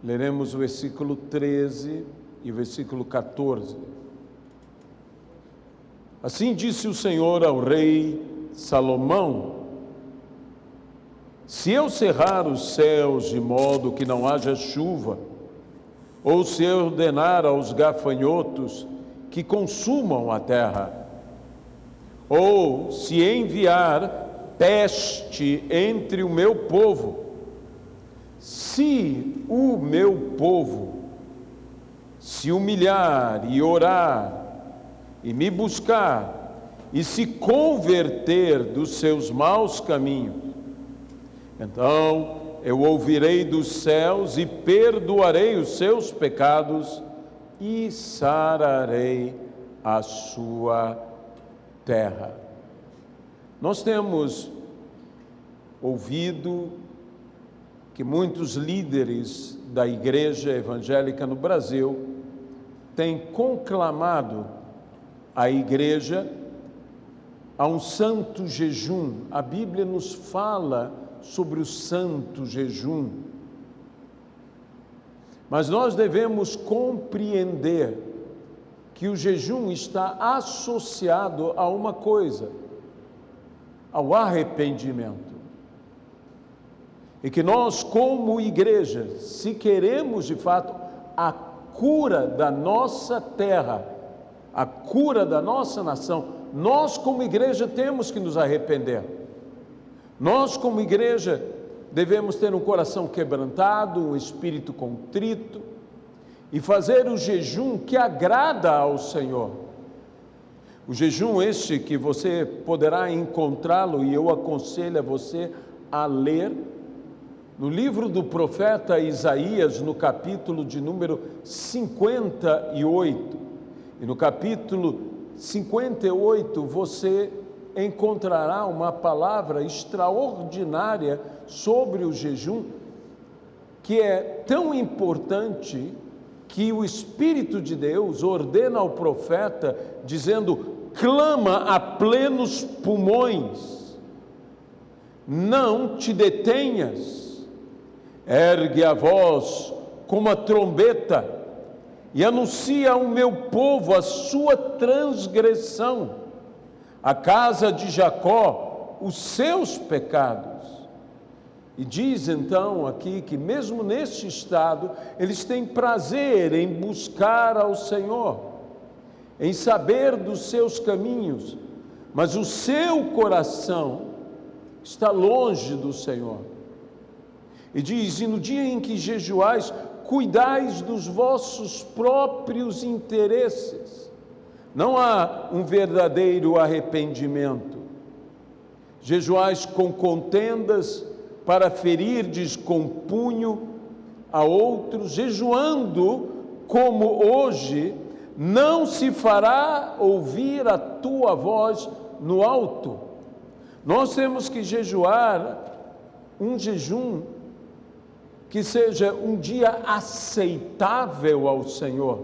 Leremos o versículo 13 e o versículo 14. Assim disse o Senhor ao rei Salomão: se eu cerrar os céus de modo que não haja chuva, ou se eu ordenar aos gafanhotos que consumam a terra, ou se enviar peste entre o meu povo, se o meu povo se humilhar e orar e me buscar e se converter dos seus maus caminhos, então eu ouvirei dos céus e perdoarei os seus pecados e sararei a sua terra. Nós temos ouvido que muitos líderes da igreja evangélica no Brasil têm conclamado a igreja a um santo jejum. A Bíblia nos fala sobre o santo jejum. Mas nós devemos compreender que o jejum está associado a uma coisa, ao arrependimento. E que nós, como igreja, se queremos de fato a cura da nossa terra, a cura da nossa nação, nós como igreja temos que nos arrepender. Nós como igreja devemos ter um coração quebrantado, um espírito contrito e fazer o jejum que agrada ao Senhor. O jejum este que você poderá encontrá-lo, e eu aconselho a você a ler no livro do profeta Isaías, no capítulo de número 58. E no capítulo 58 você encontrará uma palavra extraordinária sobre o jejum, que é tão importante que o Espírito de Deus ordena ao profeta, dizendo: clama a plenos pulmões, não te detenhas, ergue a voz como a trombeta e anuncia ao meu povo a sua transgressão, a casa de Jacó os seus pecados. E diz então aqui que mesmo neste estado, eles têm prazer em buscar ao Senhor, em saber dos seus caminhos, mas o seu coração está longe do Senhor. E diz: e no dia em que jejuais, cuidais dos vossos próprios interesses. Não há um verdadeiro arrependimento. Jejuais com contendas, para ferirdes com punho a outros, jejuando como hoje, não se fará ouvir a tua voz no alto. Nós temos que jejuar um jejum que seja um dia aceitável ao Senhor,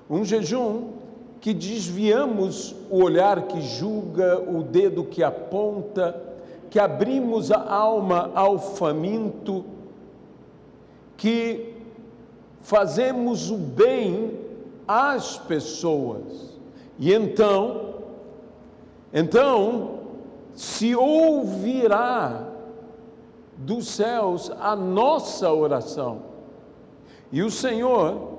um jejum que desviamos o olhar que julga, o dedo que aponta, que abrimos a alma ao faminto, que fazemos o bem às pessoas. E então se ouvirá dos céus a nossa oração, e o Senhor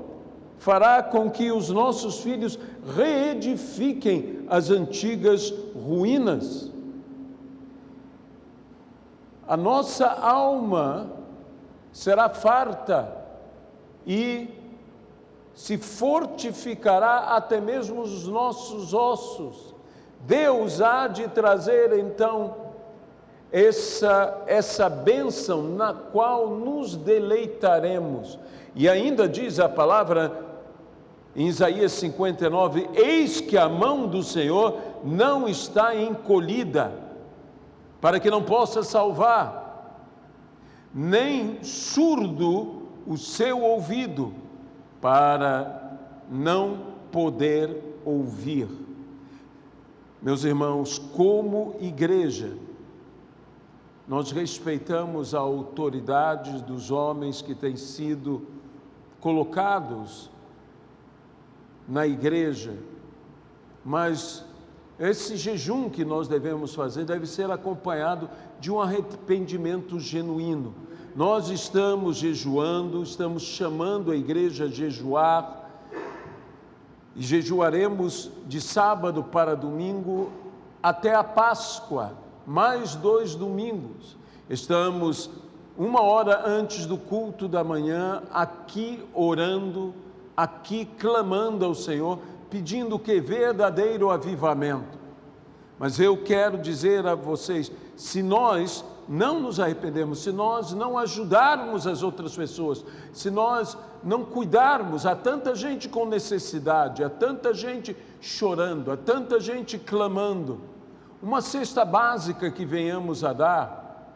fará com que os nossos filhos reedifiquem as antigas ruínas. A nossa alma será farta e se fortificará até mesmo os nossos ossos. Deus há de trazer então essa bênção na qual nos deleitaremos. E ainda diz a palavra em Isaías 59, eis que a mão do Senhor não está encolhida, para que não possa salvar, nem surdo o seu ouvido, para não poder ouvir. Meus irmãos, como igreja, nós respeitamos a autoridade dos homens que têm sido colocados na igreja, mas esse jejum que nós devemos fazer deve ser acompanhado de um arrependimento genuíno. Nós estamos jejuando, estamos chamando a igreja a jejuar, e jejuaremos de sábado para domingo até a Páscoa, mais 2 domingos. Estamos 1 hora antes do culto da manhã, aqui orando, aqui clamando ao Senhor, pedindo que verdadeiro avivamento. Mas eu quero dizer a vocês, se nós não nos arrependemos, se nós não ajudarmos as outras pessoas, se nós não cuidarmos, há tanta gente com necessidade, há tanta gente chorando, há tanta gente clamando, uma cesta básica que venhamos a dar,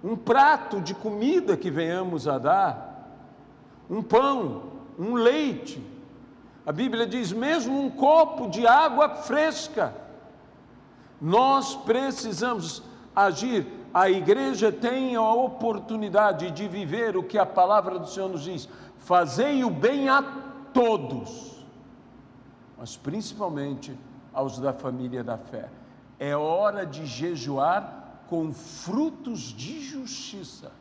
um prato de comida que venhamos a dar, um pão, um leite, a Bíblia diz mesmo um copo de água fresca. Nós precisamos agir. A igreja tem a oportunidade de viver o que a palavra do Senhor nos diz: fazei o bem a todos, mas principalmente aos da família da fé. É hora de jejuar com frutos de justiça,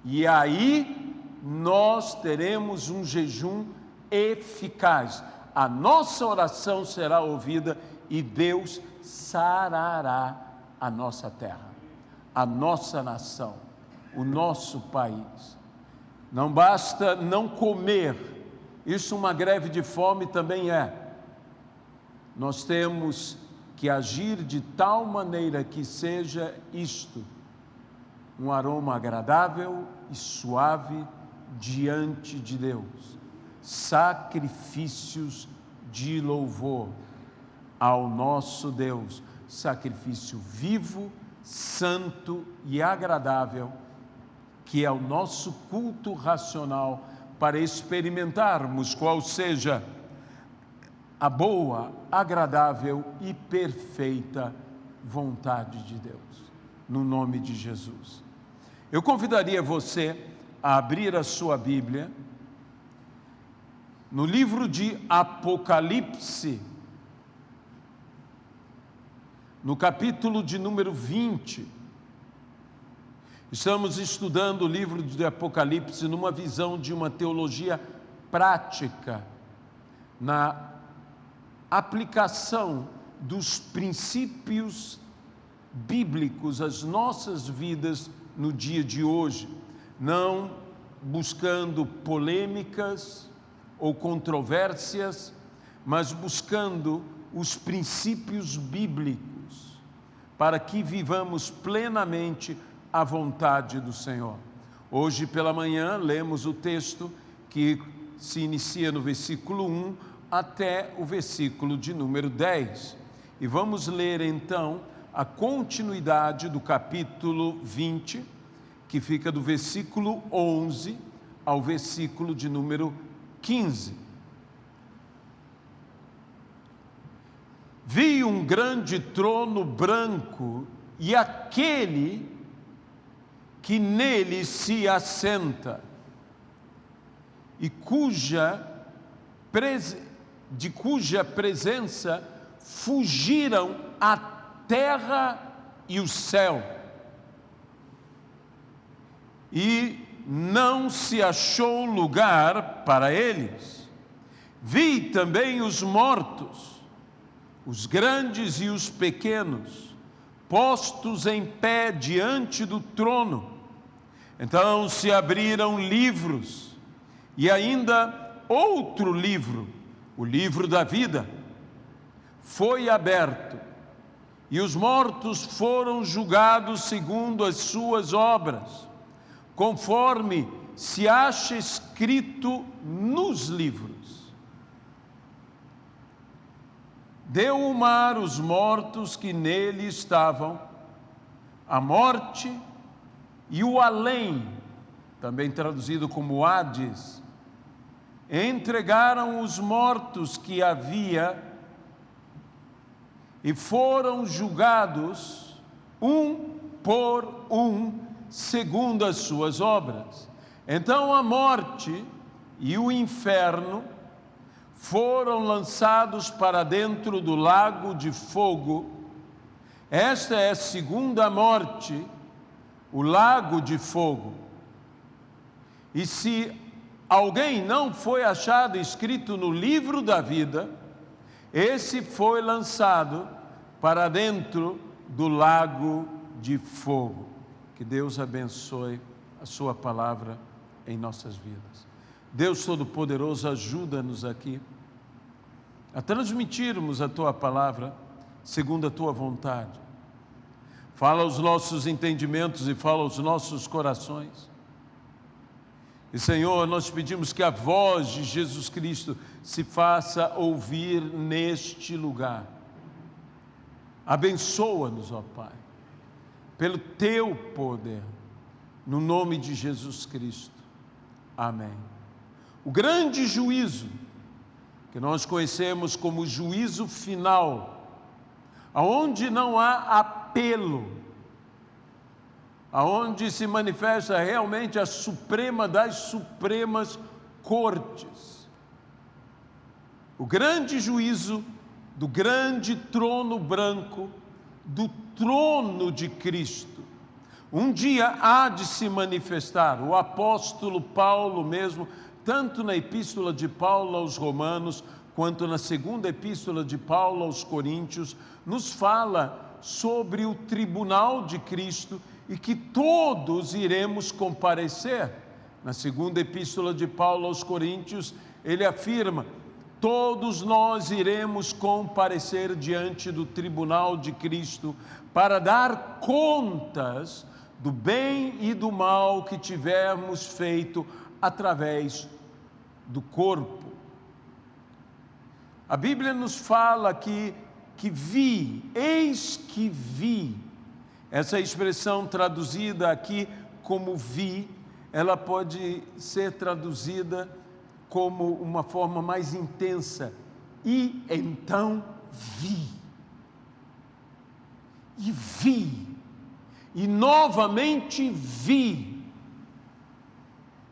e aí nós teremos um jejum eficaz. A nossa oração será ouvida e Deus sarará a nossa terra, a nossa nação, o nosso país. Não basta não comer, isso uma greve de fome também é. Nós temos que agir de tal maneira que seja isto, um aroma agradável e suave diante de Deus, sacrifícios de louvor ao nosso Deus, sacrifício vivo, santo e agradável, que é o nosso culto racional, para experimentarmos qual seja a boa, agradável e perfeita vontade de Deus, no nome de Jesus. Eu convidaria você a abrir a sua Bíblia no livro de Apocalipse, no capítulo de número 20. Estamos estudando o livro de Apocalipse numa visão de uma teologia prática, na aplicação dos princípios bíblicos às nossas vidas no dia de hoje, não buscando polêmicas ou controvérsias, mas buscando os princípios bíblicos para que vivamos plenamente a vontade do Senhor. Hoje pela manhã lemos o texto que se inicia no versículo 1 até o versículo de número 10. E vamos ler então a continuidade do capítulo 20, que fica do versículo 11 ao versículo de número 15. Vi um grande trono branco e aquele que nele se assenta, e de cuja presença fugiram a terra e o céu, e não se achou lugar para eles. Vi também os mortos, os grandes e os pequenos, postos em pé diante do trono. Então se abriram livros, e ainda outro livro, o livro da vida, foi aberto, e os mortos foram julgados segundo as suas obras, conforme se acha escrito nos livros. Deu o mar os mortos que nele estavam, a morte e o além, também traduzido como Hades, entregaram os mortos que havia e foram julgados, um por um, segundo as suas obras. Então a morte e o inferno foram lançados para dentro do lago de fogo. Esta é a segunda morte, o lago de fogo. E se alguém não foi achado escrito no livro da vida, esse foi lançado para dentro do lago de fogo. Que Deus abençoe a sua palavra em nossas vidas. Deus Todo-Poderoso, ajuda-nos aqui a transmitirmos a Tua palavra segundo a Tua vontade. Fala aos nossos entendimentos e fala aos nossos corações. E, Senhor, nós pedimos que a voz de Jesus Cristo se faça ouvir neste lugar. Abençoa-nos, ó Pai, pelo Teu poder, no nome de Jesus Cristo. Amém. O grande juízo, que nós conhecemos como juízo final, aonde não há apelo, aonde se manifesta realmente a suprema das supremas cortes. O grande juízo do grande trono branco, do trono de Cristo. Um dia há de se manifestar. O apóstolo Paulo mesmo, tanto na epístola de Paulo aos Romanos, quanto na segunda epístola de Paulo aos Coríntios, nos fala sobre o tribunal de Cristo e que todos iremos comparecer. Na segunda epístola de Paulo aos Coríntios, ele afirma: todos nós iremos comparecer diante do tribunal de Cristo para dar contas do bem e do mal que tivermos feito através do corpo. A Bíblia nos fala aqui que vi, eis que vi. Essa expressão traduzida aqui como vi, ela pode ser traduzida como uma forma mais intensa. E então vi. E vi. E novamente vi.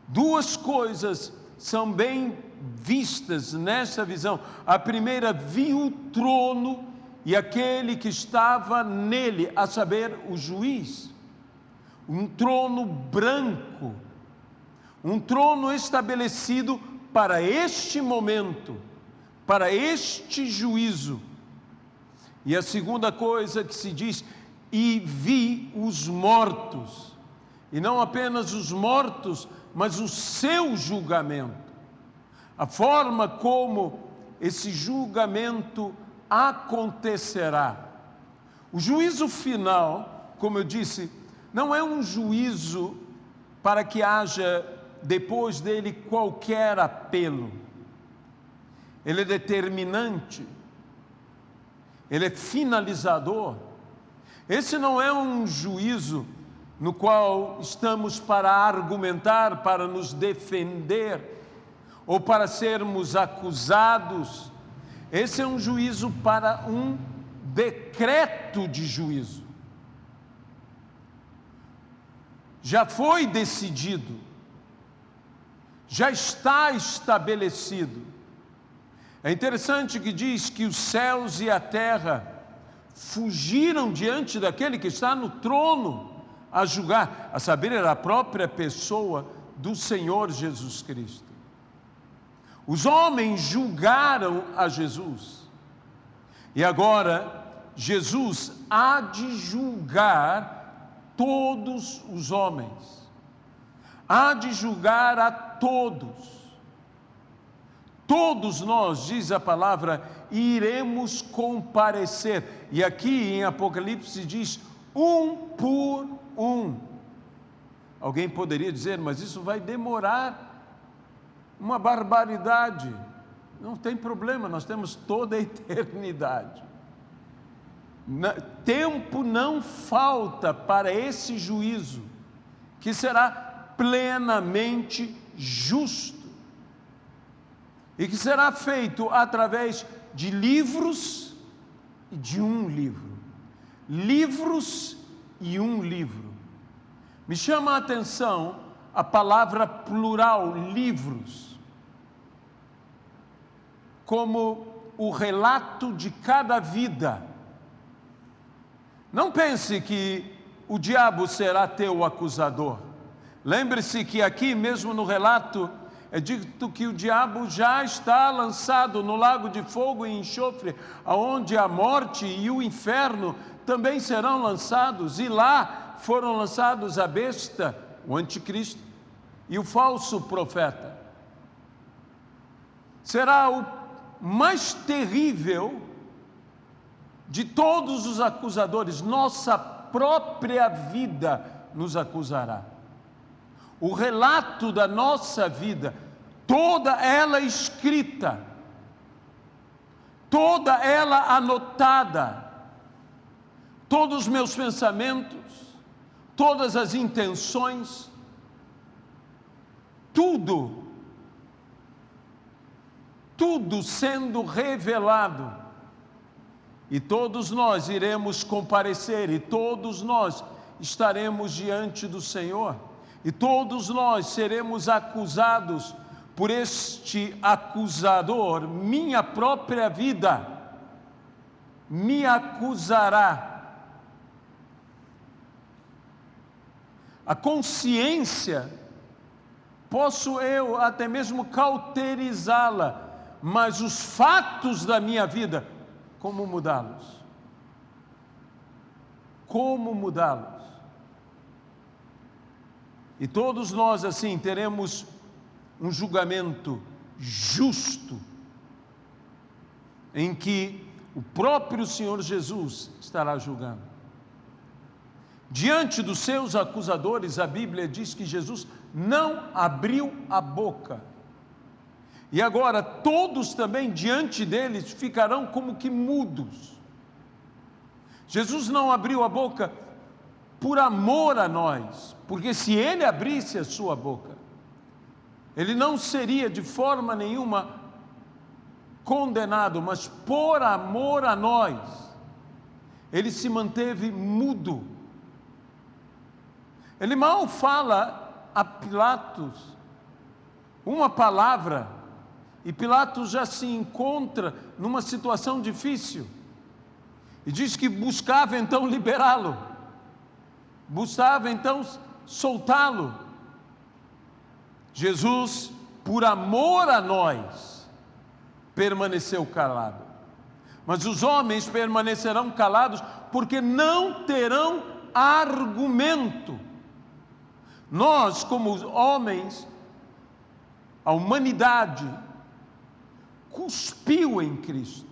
Duas coisas são bem vistas nessa visão. A primeira, vi o trono e aquele que estava nele, a saber, o juiz. Um trono branco, um trono estabelecido para este momento, para este juízo. E a segunda coisa que se diz, e vi os mortos, e não apenas os mortos, mas o seu julgamento, a forma como esse julgamento acontecerá. O juízo final, como eu disse, não é um juízo para que haja depois dele qualquer apelo. Ele é determinante, ele é finalizador. Esse não é um juízo no qual estamos para argumentar, para nos defender, ou para sermos acusados. Esse é um juízo para um decreto de juízo. Já foi decidido, já está estabelecido. É interessante que diz que os céus e a terra fugiram diante daquele que está no trono a julgar, a saber, era a própria pessoa do Senhor Jesus Cristo. Os homens julgaram a Jesus, e agora Jesus há de julgar todos os homens, há de julgar a todos. Todos nós, diz a palavra, iremos comparecer. E aqui em Apocalipse diz, um por um. Alguém poderia dizer, mas isso vai demorar uma barbaridade. Não tem problema, nós temos toda a eternidade. Tempo não falta para esse juízo, que será plenamente justo. E que será feito através de livros e de um livro. Livros e um livro. Me chama a atenção a palavra plural, livros, como o relato de cada vida. Não pense que o diabo será teu acusador. Lembre-se que aqui mesmo no relato é dito que o diabo já está lançado no lago de fogo e enxofre, aonde a morte e o inferno também serão lançados, e lá foram lançados a besta, o anticristo, e o falso profeta. Será o mais terrível de todos os acusadores. Nossa própria vida nos acusará. O relato da nossa vida, toda ela escrita, toda ela anotada, todos os meus pensamentos, todas as intenções, tudo sendo revelado, e todos nós iremos comparecer, e todos nós estaremos diante do Senhor, e todos nós seremos acusados por este acusador. Minha própria vida me acusará. A consciência, posso eu até mesmo cauterizá-la, mas os fatos da minha vida, como mudá-los? Como mudá-los? E todos nós assim teremos um julgamento justo, em que o próprio Senhor Jesus estará julgando. Diante dos seus acusadores, a Bíblia diz que Jesus não abriu a boca. E agora todos também diante deles ficarão como que mudos. Jesus não abriu a boca por amor a nós, porque se ele abrisse a sua boca, ele não seria de forma nenhuma condenado, mas por amor a nós, ele se manteve mudo. Ele mal fala a Pilatos uma palavra, e Pilatos já se encontra numa situação difícil, e diz que buscava então liberá-lo, buscava então soltá-lo. Jesus, por amor a nós, permaneceu calado, mas os homens permanecerão calados porque não terão argumento. Nós, como homens, a humanidade cuspiu em Cristo,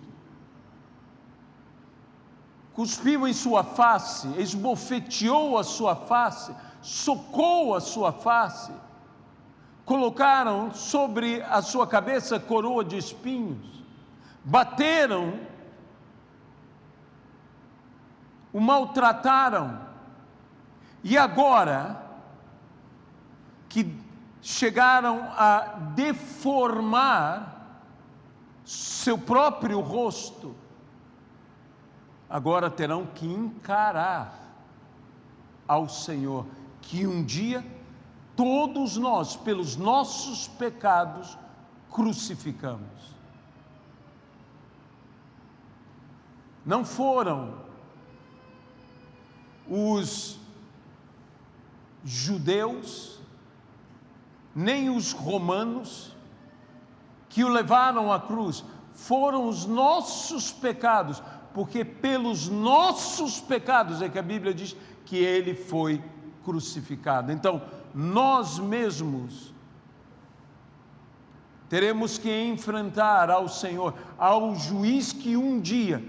cuspiu em sua face, esbofeteou a sua face, socou a sua face, colocaram sobre a sua cabeça coroa de espinhos, bateram, o maltrataram, e agora que chegaram a deformar seu próprio rosto, agora terão que encarar ao Senhor, que um dia todos nós, pelos nossos pecados, crucificamos. Não foram os judeus, nem os romanos que o levaram à cruz, foram os nossos pecados, porque pelos nossos pecados é que a Bíblia diz que ele foi crucificado. Então, nós mesmos teremos que enfrentar ao Senhor, ao juiz que um dia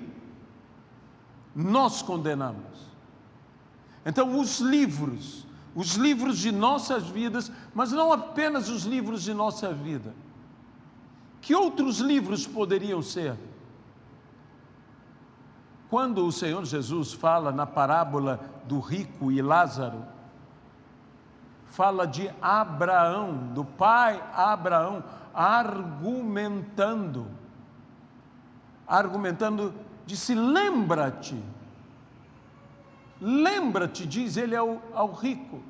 nós condenamos. Então, os livros de nossas vidas, mas não apenas os livros de nossa vida. Que outros livros poderiam ser? Quando o Senhor Jesus fala na parábola do rico e Lázaro, fala de Abraão, do pai Abraão, argumentando, disse: lembra-te lembra-te, diz ele ao rico.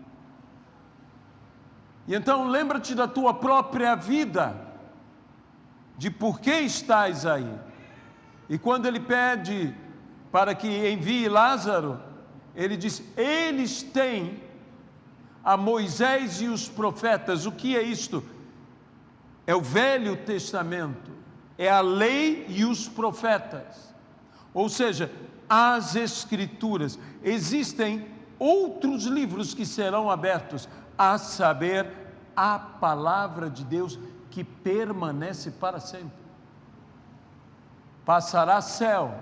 E então lembra-te da tua própria vida, de por que estás aí. E quando ele pede para que envie Lázaro, ele diz: eles têm a Moisés e os profetas. O que é isto? É o Velho Testamento, é a lei e os profetas, ou seja, as Escrituras. Existem outros livros que serão abertos, a saber, a palavra de Deus que permanece para sempre. Passará céu,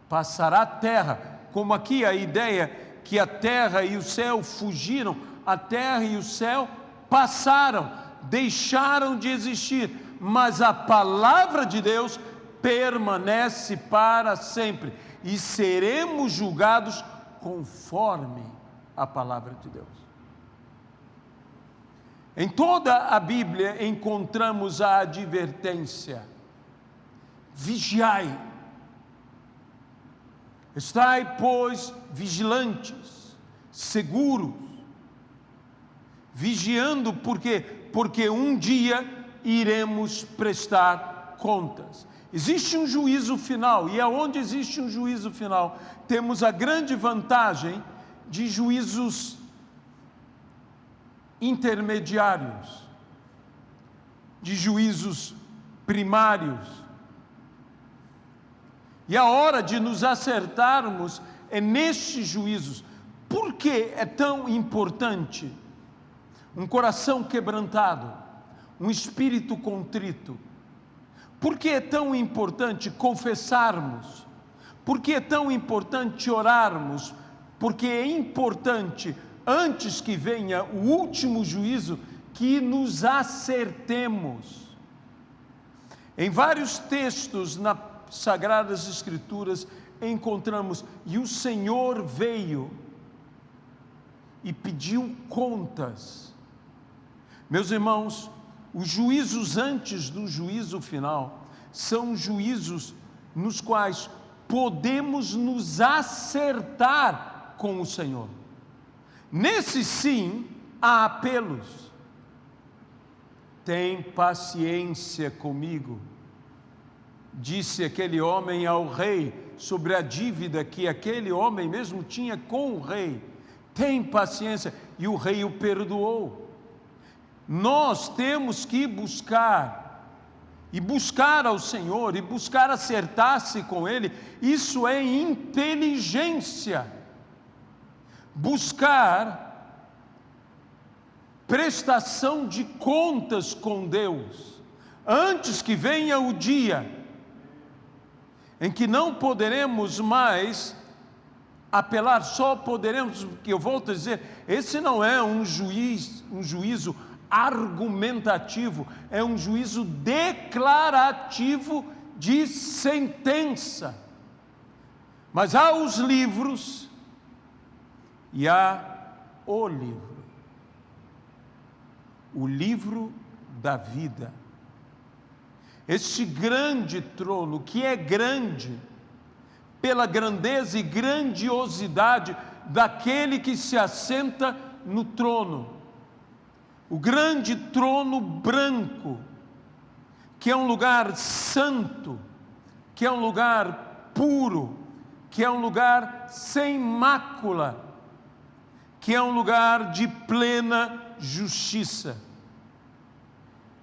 passará terra, como aqui a ideia que a terra e o céu fugiram, a terra e o céu passaram, deixaram de existir, mas a palavra de Deus permanece para sempre, e seremos julgados conforme a palavra de Deus. Em toda a Bíblia encontramos a advertência: vigiai, estai, pois, vigilantes, seguros, vigiando, porque um dia iremos prestar contas. Existe um juízo final, e aonde existe um juízo final, temos a grande vantagem de juízos intermediários, de juízos primários. E a hora de nos acertarmos é nestes juízos. Por que é tão importante um coração quebrantado, um espírito contrito? Por que é tão importante confessarmos? Por que é tão importante orarmos? Porque é importante, antes que venha o último juízo, que nos acertemos. Em vários textos nas Sagradas Escrituras encontramos: e o Senhor veio e pediu contas. Meus irmãos, os juízos antes do juízo final são juízos nos quais podemos nos acertar com o Senhor. Nesse sim, há apelos. Tem paciência comigo, disse aquele homem ao rei sobre a dívida que aquele homem mesmo tinha com o rei. Tem paciência, e o rei o perdoou. Nós temos que buscar ao Senhor, e buscar acertar-se com Ele. Isso é inteligência. Buscar prestação de contas com Deus, antes que venha o dia em que não poderemos mais apelar, só poderemos, que eu volto a dizer, esse não é um juízo argumentativo, é um juízo declarativo de sentença. Mas há os livros e há o livro da vida. Este grande trono, que é grande pela grandeza e grandiosidade daquele que se assenta no trono, o grande trono branco, que é um lugar santo, que é um lugar puro, que é um lugar sem mácula, que é um lugar de plena justiça,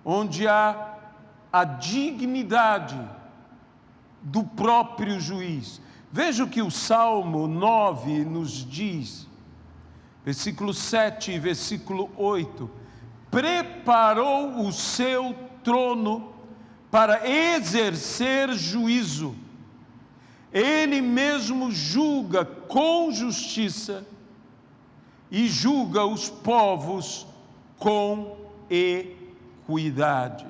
onde há a dignidade do próprio juiz. Veja o que o Salmo 9 nos diz, versículo 7 e versículo 8: preparou o seu trono para exercer juízo, ele mesmo julga com justiça e julga os povos com equidade.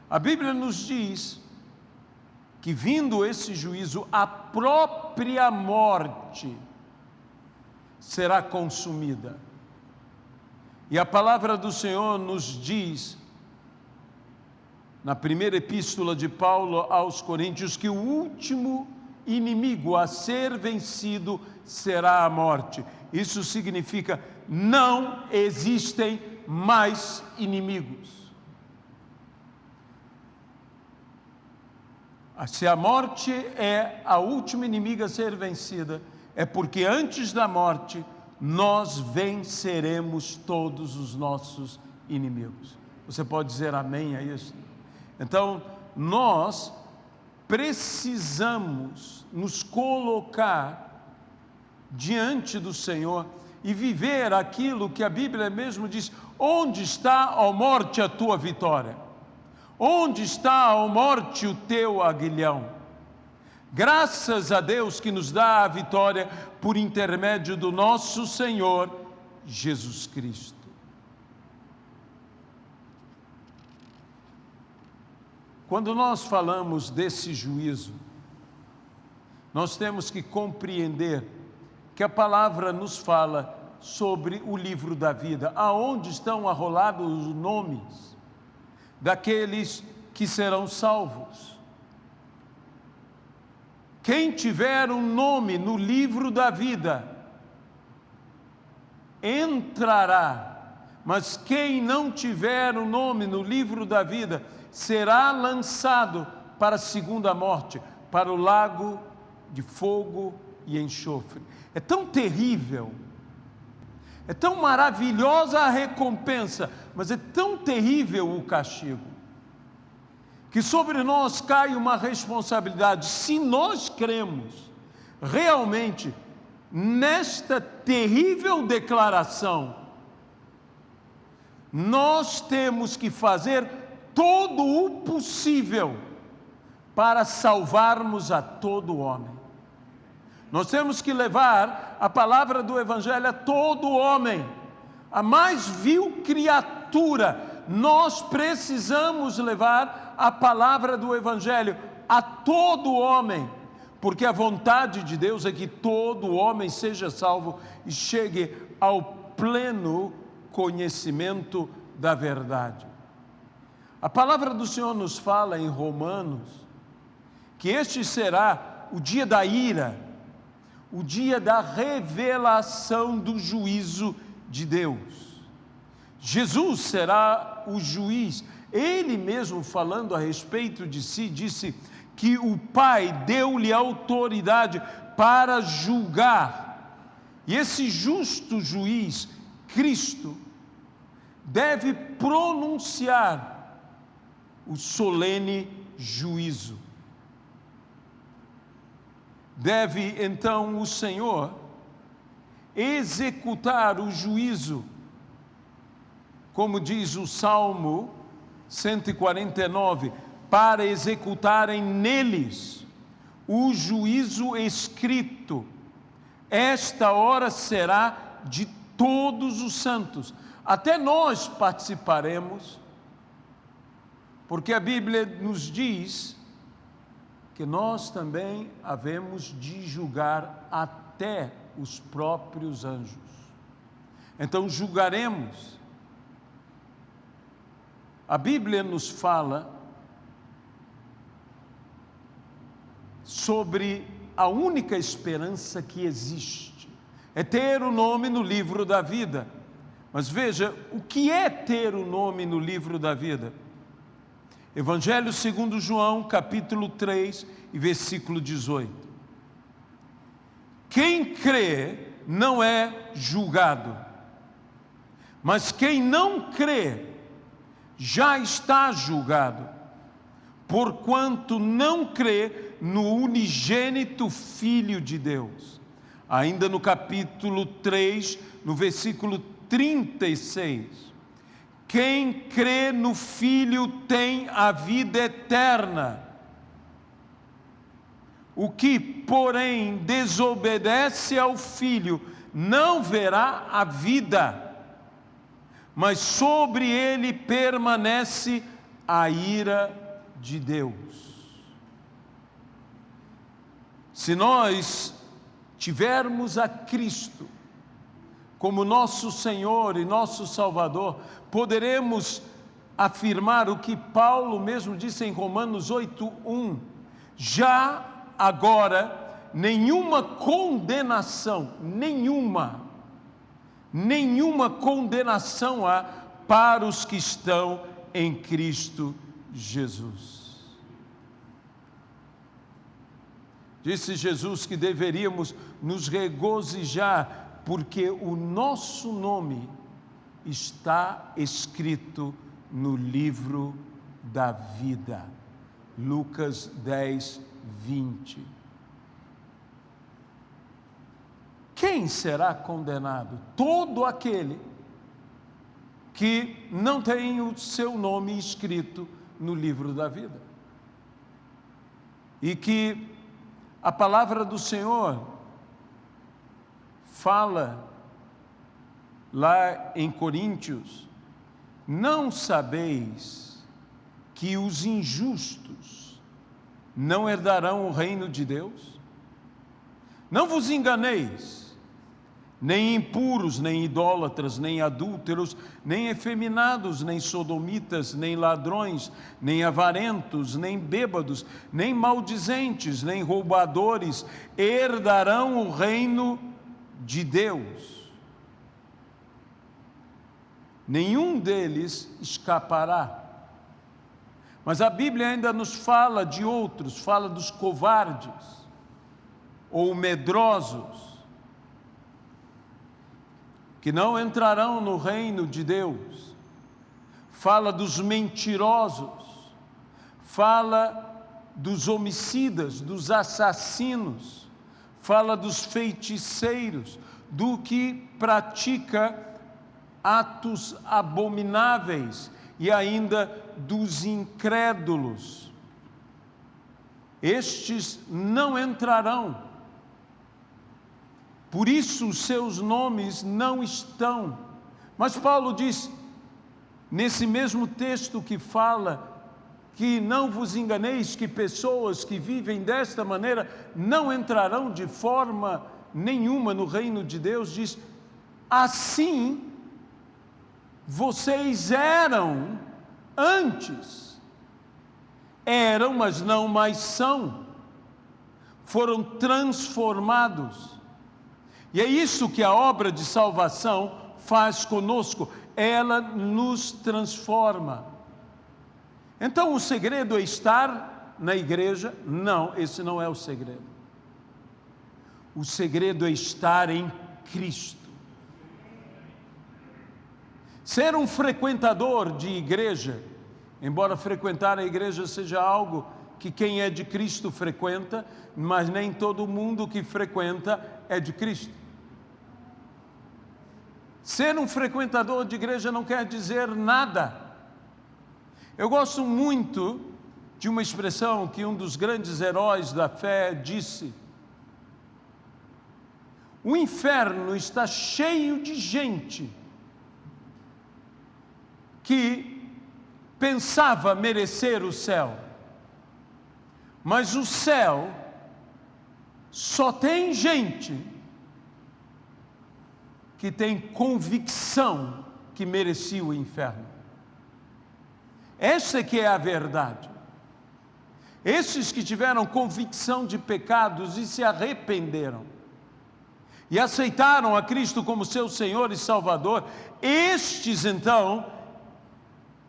A Bíblia nos diz que, vindo esse juízo, a própria morte será consumida. E a palavra do Senhor nos diz, na primeira epístola de Paulo aos Coríntios, que o último inimigo a ser vencido será a morte. Isso significa, não existem mais inimigos. Se a morte é a última inimiga a ser vencida, é porque antes da morte nós venceremos todos os nossos inimigos. Você pode dizer amém a isso? Então, nós precisamos nos colocar diante do Senhor e viver aquilo que a Bíblia mesmo diz: onde está, ó morte, a tua vitória? Onde está, ó morte, o teu aguilhão? Graças a Deus que nos dá a vitória por intermédio do nosso Senhor Jesus Cristo. Quando nós falamos desse juízo, nós temos que compreender que a palavra nos fala sobre o livro da vida, aonde estão arrolados os nomes daqueles que serão salvos. Quem tiver um nome no livro da vida entrará, mas quem não tiver um nome no livro da vida será lançado para a segunda morte, para o lago de fogo e enxofre. É tão terrível, é tão maravilhosa a recompensa, mas é tão terrível o castigo, que sobre nós cai uma responsabilidade. Se nós cremos realmente nesta terrível declaração, nós temos que fazer todo o possível para salvarmos a todo homem. Nós temos que levar a palavra do Evangelho a todo homem, a mais vil criatura. Nós precisamos levar a palavra do Evangelho a todo homem, porque a vontade de Deus é que todo homem seja salvo e chegue ao pleno conhecimento da verdade. A palavra do Senhor nos fala em Romanos que este será o dia da ira, o dia da revelação do juízo de Deus. Jesus será o juiz. Ele mesmo, falando a respeito de si, disse que o Pai deu-lhe autoridade para julgar. E esse justo juiz, Cristo, deve pronunciar o solene juízo. Deve então o Senhor executar o juízo, como diz o Salmo 149, para executarem neles o juízo escrito. Esta hora será de todos os santos. Até nós participaremos, porque a Bíblia nos diz que nós também havemos de julgar até os próprios anjos. Então julgaremos. A Bíblia nos fala sobre a única esperança que existe, é ter o nome no livro da vida. Mas veja, o que é ter o nome no livro da vida? Evangelho segundo João, capítulo 3 e versículo 18. Quem crê não é julgado, mas quem não crê já está julgado, porquanto não crê no unigênito Filho de Deus. Ainda no capítulo 3, no versículo 36. Quem crê no Filho tem a vida eterna. O que, porém, desobedece ao Filho não verá a vida, mas sobre ele permanece a ira de Deus. Se nós tivermos a Cristo como nosso Senhor e nosso Salvador, poderemos afirmar o que Paulo mesmo disse em Romanos 8:1: já agora nenhuma condenação, nenhuma condenação há para os que estão em Cristo Jesus. Disse Jesus que deveríamos nos regozijar, porque o nosso nome está escrito no livro da vida. Lucas 10, 20. Quem será condenado? Todo aquele que não tem o seu nome escrito no livro da vida. E que a palavra do Senhor fala lá em Coríntios: não sabeis que os injustos não herdarão o reino de Deus? Não vos enganeis, nem impuros, nem idólatras, nem adúlteros, nem efeminados, nem sodomitas, nem ladrões, nem avarentos, nem bêbados, nem maldizentes, nem roubadores herdarão o reino de Deus. Nenhum deles escapará. Mas a Bíblia ainda nos fala de outros, fala dos covardes ou medrosos, que não entrarão no reino de Deus. Fala dos mentirosos, fala dos homicidas, dos assassinos, fala dos feiticeiros, do que pratica atos abomináveis, e ainda dos incrédulos. Estes não entrarão. Por isso os seus nomes não estão. Mas Paulo diz, nesse mesmo texto que fala que não vos enganeis, que pessoas que vivem desta maneira não entrarão de forma nenhuma no reino de Deus, diz: assim vocês eram antes. Eram, mas não mais são. Foram transformados. E é isso que a obra de salvação faz conosco, ela nos transforma. Então o segredo é estar na igreja? Não, esse não é o segredo. O segredo é estar em Cristo. Ser um frequentador de igreja, embora frequentar a igreja seja algo que quem é de Cristo frequenta, mas nem todo mundo que frequenta é de Cristo. Ser um frequentador de igreja não quer dizer nada. Eu gosto muito de uma expressão que um dos grandes heróis da fé disse: o inferno está cheio de gente que pensava merecer o céu, mas o céu só tem gente que tem convicção que merecia o inferno. Essa que é a verdade. Esses que tiveram convicção de pecados e se arrependeram e aceitaram a Cristo como seu Senhor e Salvador, estes então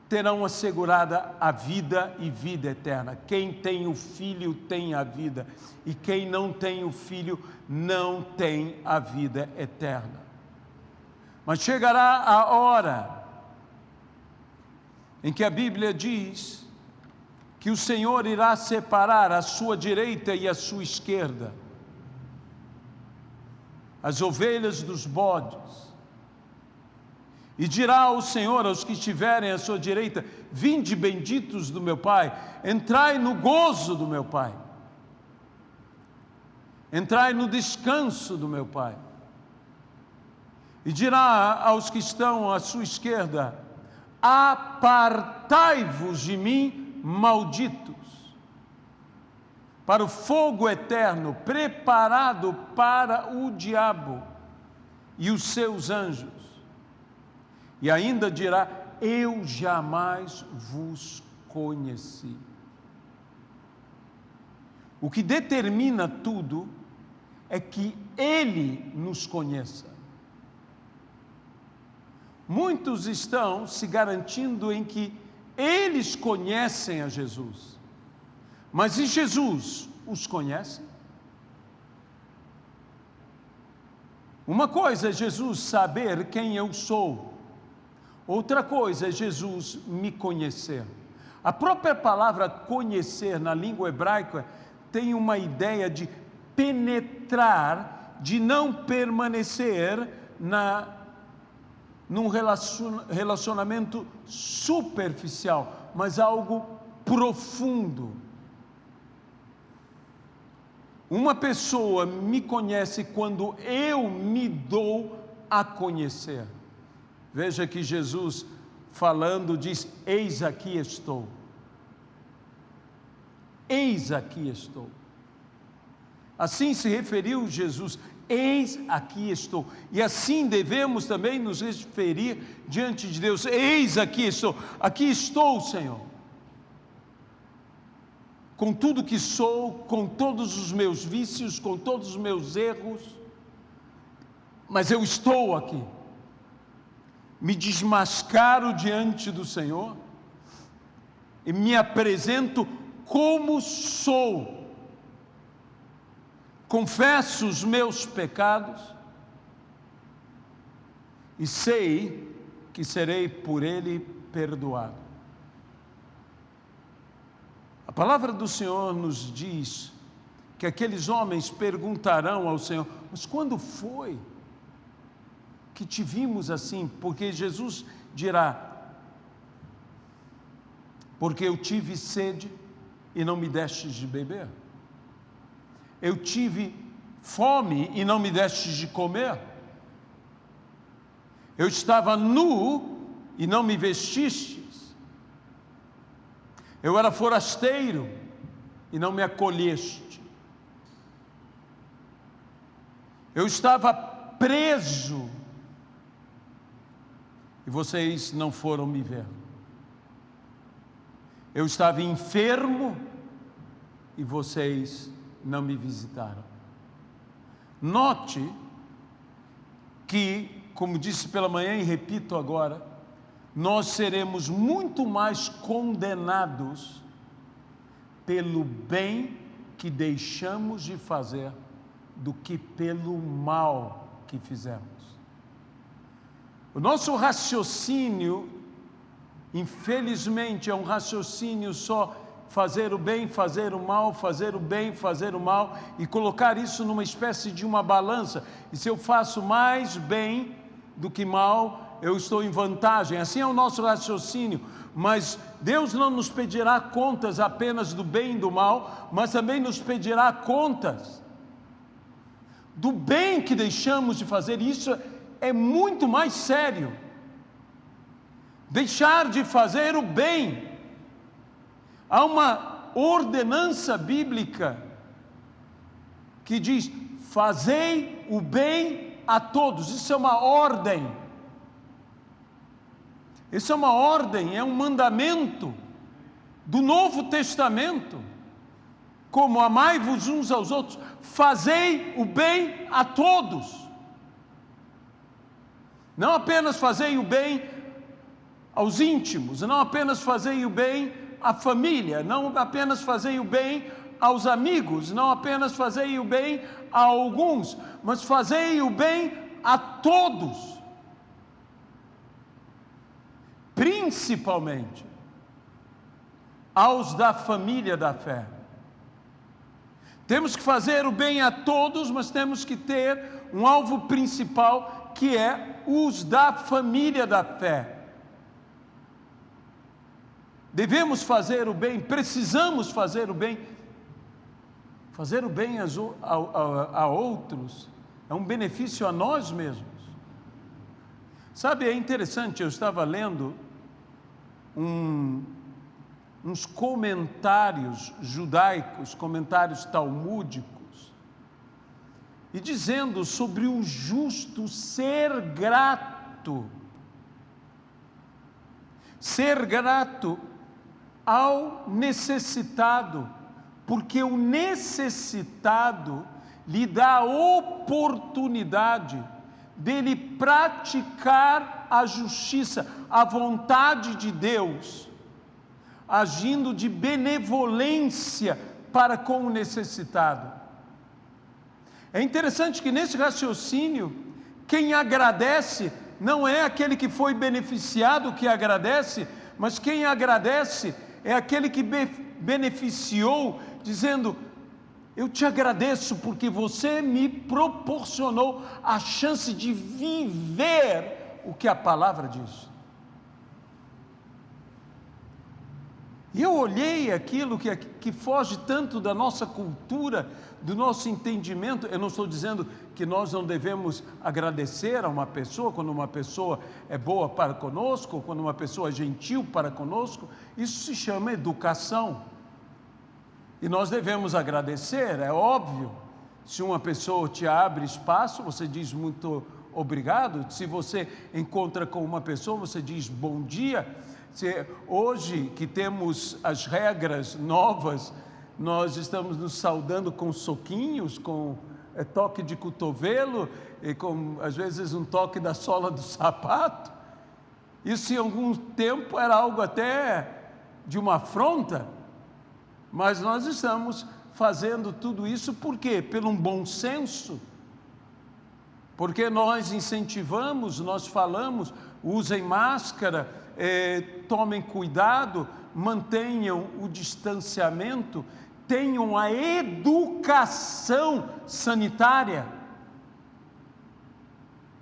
terão assegurada a vida e vida eterna. Quem tem o Filho tem a vida, e quem não tem o Filho não tem a vida eterna. Mas chegará a hora em que a Bíblia diz que o Senhor irá separar a sua direita e a sua esquerda, as ovelhas dos bodes, e dirá o Senhor aos que estiverem à sua direita: vinde benditos do meu Pai, entrai no gozo do meu Pai, entrai no descanso do meu Pai. E dirá aos que estão à sua esquerda: apartai-vos de mim, malditos, para o fogo eterno preparado para o diabo e os seus anjos. E ainda dirá: eu jamais vos conheci. O que determina tudo é que Ele nos conheça. Muitos estão se garantindo em que eles conhecem a Jesus. Mas e Jesus os conhece? Uma coisa é Jesus saber quem eu sou. Outra coisa é Jesus me conhecer. A própria palavra conhecer na língua hebraica tem uma ideia de penetrar, de não permanecer num relacionamento superficial, mas algo profundo. Uma pessoa me conhece quando eu me dou a conhecer. Veja que Jesus, falando, diz: eis aqui estou. Eis aqui estou. Assim se referiu Jesus: eis aqui estou. E assim devemos também nos referir diante de Deus: eis aqui estou. Aqui estou, Senhor. Com tudo que sou, com todos os meus vícios, com todos os meus erros, mas eu estou aqui. Me desmascaro diante do Senhor e me apresento como sou. Confesso os meus pecados e sei que serei por Ele perdoado. A palavra do Senhor nos diz que aqueles homens perguntarão ao Senhor: mas quando foi que te vimos assim? Porque Jesus dirá: porque eu tive sede e não me destes de beber. Eu tive fome e não me destes de comer. Eu estava nu e não me vestistes. Eu era forasteiro e não me acolheste. Eu estava preso e vocês não foram me ver. Eu estava enfermo e vocês não me visitaram. Note que, como disse pela manhã e repito agora, nós seremos muito mais condenados pelo bem que deixamos de fazer do que pelo mal que fizemos. O nosso raciocínio, infelizmente, é um raciocínio só: fazer o bem, fazer o mal, fazer o bem, fazer o mal, e colocar isso numa espécie de uma balança. E se eu faço mais bem do que mal, eu estou em vantagem. Assim é o nosso raciocínio. Mas Deus não nos pedirá contas apenas do bem e do mal, mas também nos pedirá contas do bem que deixamos de fazer. Isso é muito mais sério. Deixar de fazer o bem. Há uma ordenança bíblica que diz: fazei o bem a todos. Isso é uma ordem. Isso é uma ordem, é um mandamento do Novo Testamento. Como amai-vos uns aos outros, fazei o bem a todos. Não apenas fazei o bem aos íntimos, não apenas fazei o bem à família, não apenas fazei o bem aos amigos, não apenas fazei o bem a alguns, mas fazei o bem a todos. Principalmente aos da família da fé. Temos que fazer o bem a todos, mas temos que ter um alvo principal, que é os da família da fé. Devemos fazer o bem, precisamos fazer o bem. Fazer o bem a outros é um benefício a nós mesmos. Sabe, é interessante, eu estava lendo uns comentários judaicos, comentários talmúdicos, e dizendo sobre o justo ser grato ao necessitado, porque o necessitado lhe dá a oportunidade dele praticar a justiça, a vontade de Deus, agindo de benevolência para com o necessitado. É interessante que nesse raciocínio, quem agradece não é aquele que foi beneficiado que agradece, mas quem agradece é aquele que beneficiou, dizendo: eu te agradeço porque você me proporcionou a chance de viver o que a palavra diz. E eu olhei aquilo que foge tanto da nossa cultura, do nosso entendimento. Eu não estou dizendo que nós não devemos agradecer a uma pessoa, quando uma pessoa é boa para conosco, quando uma pessoa é gentil para conosco. Isso se chama educação. E nós devemos agradecer, é óbvio. Se uma pessoa te abre espaço, você diz muito obrigado. Se você encontra com uma pessoa, você diz bom dia. Hoje que temos as regras novas, nós estamos nos saudando com soquinhos, com toque de cotovelo e com às vezes um toque da sola do sapato. Isso em algum tempo era algo até de uma afronta, mas nós estamos fazendo tudo isso por quê? Pelo um bom senso, porque nós incentivamos, nós falamos, usem máscara, tomem cuidado, mantenham o distanciamento, tenham a educação sanitária.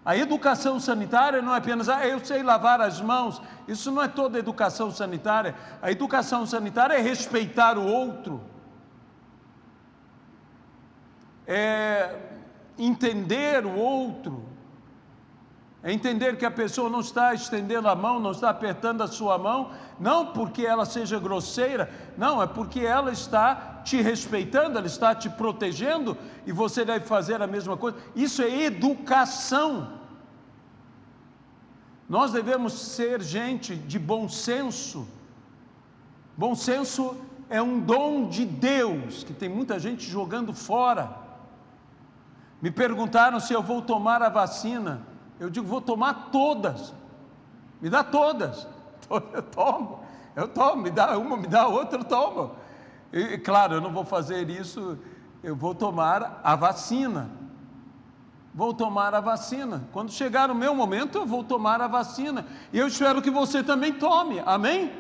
A educação sanitária não é apenas, eu sei lavar as mãos. Isso não é toda a educação sanitária. A educação sanitária é respeitar o outro, é entender o outro, é entender que a pessoa não está estendendo a mão, não está apertando a sua mão, não porque ela seja grosseira, não, é porque ela está te respeitando, ela está te protegendo, e você deve fazer a mesma coisa. Isso é educação. Nós devemos ser gente de bom senso. Bom senso é um dom de Deus, que tem muita gente jogando fora. Me perguntaram se eu vou tomar a vacina. Eu digo, vou tomar todas. Me dá todas. Eu tomo, me dá uma, me dá outra, eu tomo. E claro, eu não vou fazer isso, eu vou tomar a vacina. Vou tomar a vacina. Quando chegar o meu momento, eu vou tomar a vacina. E eu espero que você também tome. Amém?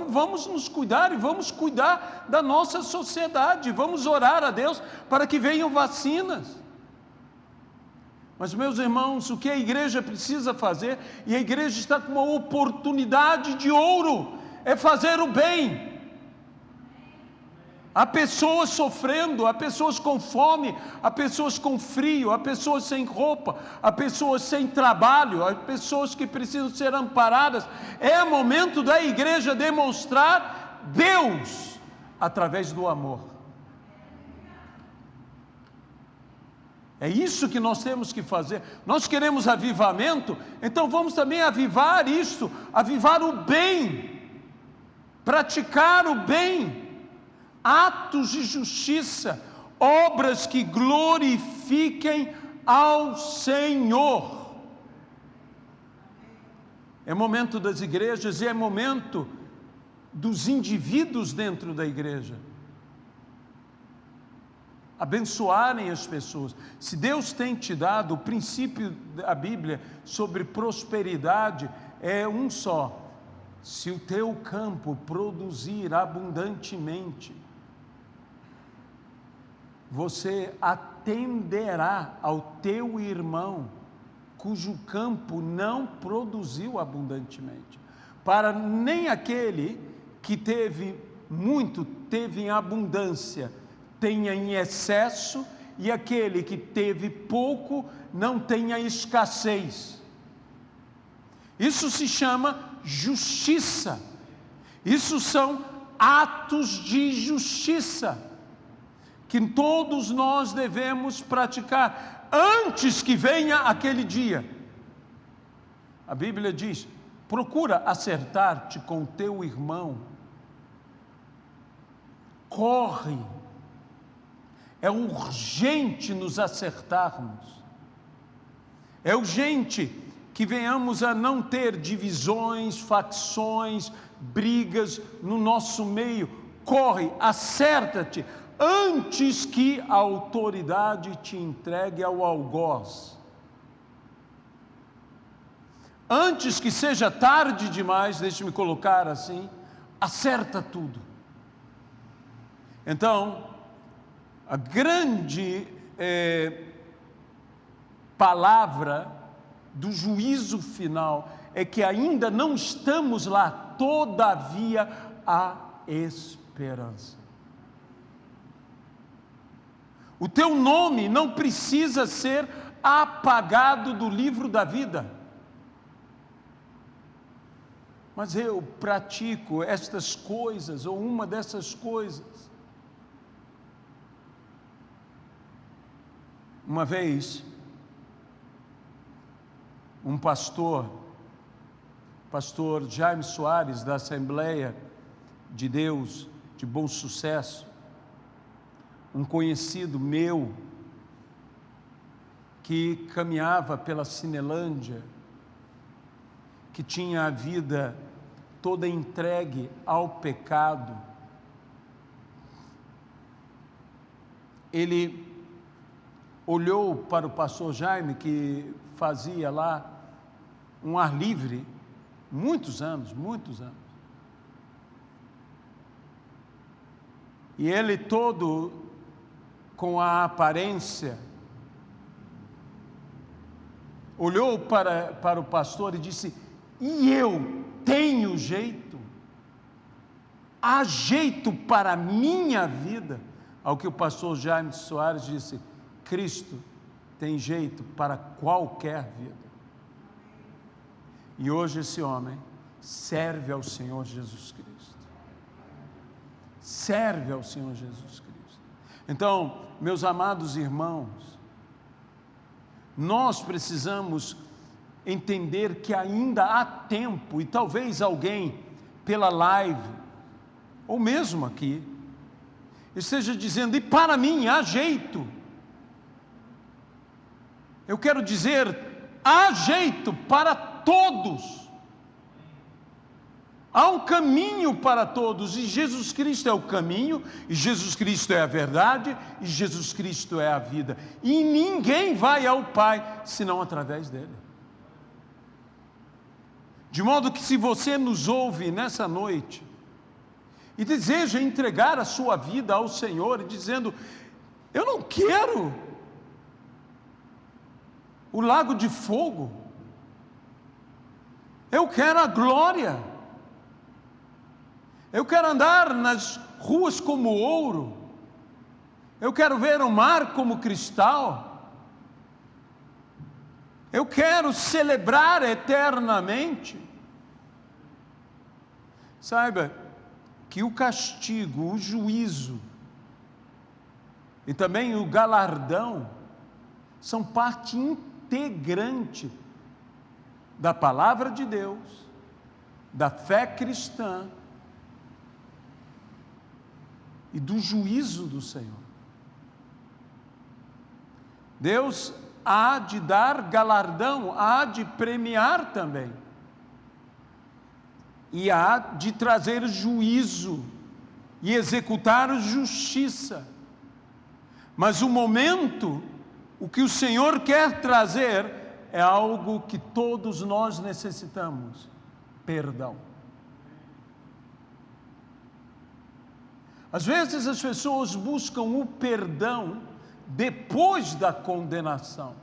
Vamos nos cuidar e vamos cuidar da nossa sociedade. Vamos orar a Deus para que venham vacinas. Mas, meus irmãos, o que a igreja precisa fazer, e a igreja está com uma oportunidade de ouro, é fazer o bem. Há pessoas sofrendo, há pessoas com fome, há pessoas com frio, há pessoas sem roupa, há pessoas sem trabalho, há pessoas que precisam ser amparadas. É momento da igreja demonstrar Deus através do amor. É isso que nós temos que fazer. Nós queremos avivamento, então vamos também avivar isso, avivar o bem, praticar o bem, atos de justiça, obras que glorifiquem ao Senhor. É momento das igrejas e é momento dos indivíduos dentro da igreja abençoarem as pessoas. Se Deus tem te dado, o princípio da Bíblia sobre prosperidade é um só: se o teu campo produzir abundantemente, você atenderá ao teu irmão cujo campo não produziu abundantemente, para nem aquele que teve muito, teve em abundância, tenha em excesso, e aquele que teve pouco não tenha escassez. Isso se chama justiça. Isso são atos de justiça que todos nós devemos praticar antes que venha aquele dia. A Bíblia diz: procura acertar-te com teu irmão corre. É urgente nos acertarmos. É urgente que venhamos a não ter divisões, facções, brigas no nosso meio. Corre, acerta-te, antes que a autoridade te entregue ao algoz. Antes que seja tarde demais, deixe-me colocar assim, acerta tudo. Então, a grande palavra do juízo final é que ainda não estamos lá, todavia há esperança. O teu nome não precisa ser apagado do livro da vida. Mas eu pratico estas coisas, ou uma dessas coisas. Uma vez, um pastor Jaime Soares, da Assembleia de Deus, de Bom Sucesso, um conhecido meu, que caminhava pela Cinelândia, que tinha a vida toda entregue ao pecado, ele olhou para o pastor Jaime, que fazia lá um ar livre, muitos anos, e ele todo com a aparência, olhou para o pastor e disse: e eu tenho jeito? Há jeito para a minha vida? Ao que o pastor Jaime Soares disse: Cristo tem jeito para qualquer vida. E hoje esse homem serve ao Senhor Jesus Cristo. Serve ao Senhor Jesus Cristo. Então, meus amados irmãos, nós precisamos entender que ainda há tempo, e talvez alguém pela live, ou mesmo aqui, esteja dizendo: e para mim há jeito. Eu quero dizer, há jeito para todos. Há um caminho para todos, e Jesus Cristo é o caminho, e Jesus Cristo é a verdade, e Jesus Cristo é a vida. E ninguém vai ao Pai senão através dele. De modo que, se você nos ouve nessa noite e deseja entregar a sua vida ao Senhor, dizendo: eu não quero o lago de fogo, eu quero a glória, eu quero andar nas ruas como ouro, eu quero ver o mar como cristal, eu quero celebrar eternamente. Saiba que o castigo, o juízo e também o galardão são parte integrante da palavra de Deus, da fé cristã e do juízo do Senhor. Deus há de dar galardão, há de premiar também, e há de trazer juízo e executar justiça. Mas o momento, o que o Senhor quer trazer é algo que todos nós necessitamos: perdão. Às vezes as pessoas buscam o perdão depois da condenação.